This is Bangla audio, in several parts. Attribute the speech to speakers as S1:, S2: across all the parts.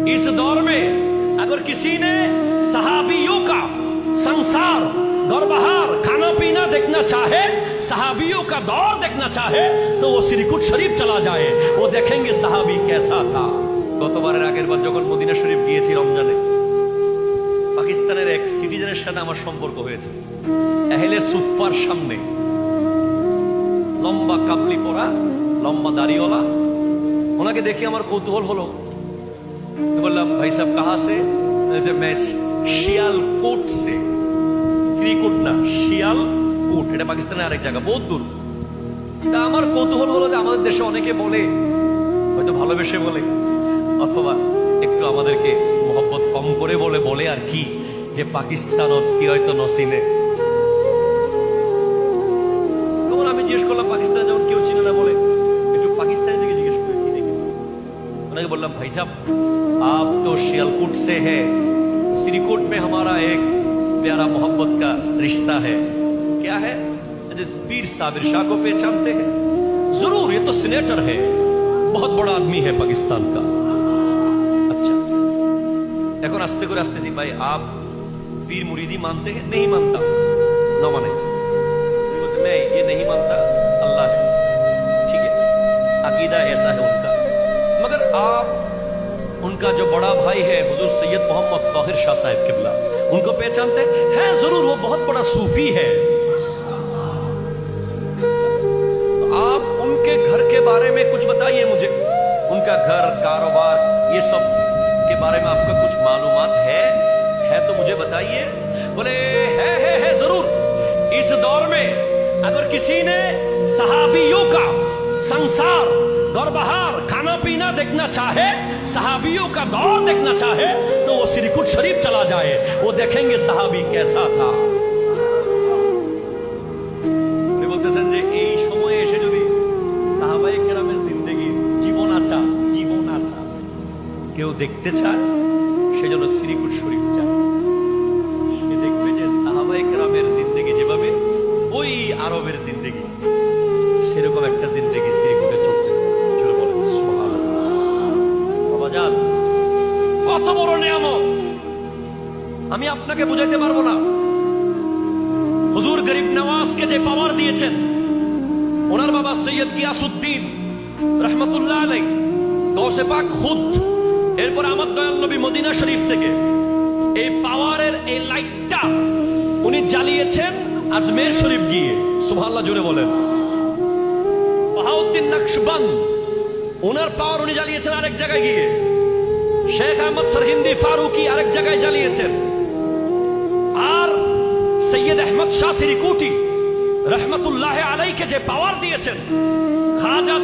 S1: इस दौर में अगर किसी ने सहाबियों का संसार दौर बहार खाना पीना देखना चाहे, सहाबियों का दौर देखना चाहे, तो वो सिरकुट शरीफ चला जाए, वो देखेंगे सहाबी कैसा था। গতবারের আগের বার যখন মদিনা শরীফ গিয়েছি রমজানে, পাকিস্তানের এক সিটিজেনের সাথে আমার সম্পর্ক হয়েছে। আহলে সুফার সামনে লম্বা কাবলি পরা, লম্বা দাড়িওয়ালা, ওনাকে দেখে আমার কৌতূহল হলো। বললাম ভাই সাহেব কাহা সে? मैं শিয়ালকোট से। শ্রীকোট না, শিয়ালকোট, এটা পাকিস্তানের আরেক জায়গা, বহুত দূর। তা আমার কৌতূহল হলো যে আমাদের দেশে অনেকে বলে, হয়তো ভালোবেসে বলে, অথবা একটু আমাদেরকে মোহব্বত কম করে বলে আর কি, যে পাকিস্তানত কি হয়তো নসিনে। তখন আমি জিজ্ঞেস করলাম, পাকিস্তানে যেমন কেউ চিনে না বলে, একটু পাকিস্তানি থেকে জিজ্ঞেস করে চিনে কি? ওনাকে বললাম ভাই সাহেব आप तो शियालकोट से है, सिरीकोट में हमारा एक प्यारा मोहब्बत का रिश्ता है। क्या है? पीर साबिर शाह को पहचानते हैं? जरूर, ये तो सीनेटर है, बहुत बड़ा आदमी है पाकिस्तान का। अच्छा, এখন আস্তে করে আসতেছি, ভাই आप पीर मुरीदी मानते हैं? नहीं मानता। न माने? नहीं, ये नहीं मानता, अल्लाह है। ठीक है, अकीदा ऐसा है उनका, मगर आप उनका जो बड़ा भाई है हुजूर सैयद मोहम्मद ताहिर शाह साहब किबला, उनको पहचानते हैं? जरूर, वो बहुत बड़ा सूफी है। तो आप उनके घर के बारे में कुछ बताइए मुझे, उनका घर, कारोबार, ये सब के बारे में आपका कुछ मालूमात है तो मुझे बताइए। बोले है जरूर। इस दौर में अगर किसी ने सहाबियों का संसार दौर बहार खाना पीना देखना चाहे, सहाबियों का दौर देखना चाहे, तो वो सिरकुट शरीफ चला जाए, वो देखेंगे सहाबी कैसा था। बोलते संजय এই সময়ে এসে যদি সাহাবায়ে কেরামের জিন্দেগি জীবন আচা কেউ দেখতে চায়, সেজন্য সিরকুট শরীফ যায়। সে দেখবে যে সাহাবায়ে কেরামের জিন্দেগি যেভাবে ওই আরবের জিন্দেগি, সেরকম একটা জিন্দেগি সিরকুটে চলতেছে। কত বড় নিয়ামত আমি আপনাকে বুঝাইতে পারবো না। হুজুর গরিব নওয়াজকে যে পাওয়ার দিয়েছেন, ওনার বাবা সৈয়দ গিয়াসউদ্দিন রহমতুল্লাহ আলাইহি, গৌসে পাক খুদ, এরপর আমার দয়াল নবী মদিনা শরীফ থেকে এই পাওয়ারের এই লাইটটা উনি জ্বালিয়েছেন আজমের শরীফ গিয়ে। সুবহানাল্লাহ, জোরে বলেন। বাহাউদ্দিন নকশবন্দ, ওনার পাওয়ার উনি জ্বালিয়েছেন আরেক জায়গায় গিয়ে। শেখ আহমদ সরহিন্দি ফারুকি আরেক জায়গায় জ্বালিয়েছেন। আর সৈয়দ আহমদ শাহ সিরিকুটি রহমতুল্লাহ আলাইকে যে পাওয়ার দিয়েছেন, খাজা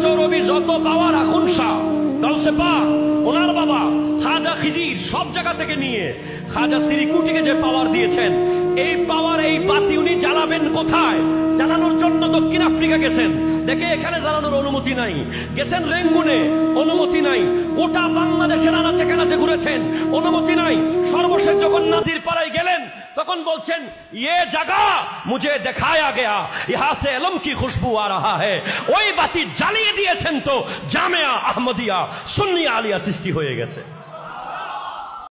S1: চৌরবি যত পাওয়ার, আখুন শাহ, গাউসে পাক, ওনার বাবা খাজা খিজির, সব জায়গা থেকে নিয়ে খাজা সিরিকুটিকে যে পাওয়ার দিয়েছেন, এই পাওয়ার, এই বাতি উনি জ্বালাবেন কোথায়? জ্বালানোর জন্য দক্ষিণ আফ্রিকা গেছেন, দেখে এখানে জ্বালানোর অনুমতি নাই। গেছেন রেঙ্গুনে, অনুমতি নাই। গোটা বাংলাদেশের আনাচে কানাচে ঘুরেছেন, অনুমতি নাই। সর্বশেষ যখন নাজির পাড়ায় গেলেন, তখন বলছেন ये जगह मुझे दिखाया गया, यहाँ से इल्म की खुशबू आ रहा है। ওই বাতি জ্বালিয়ে দিয়েছেন তো জামিয়া আহমদিয়া সুন্নি আলিয়া সৃষ্টি হয়ে গেছে।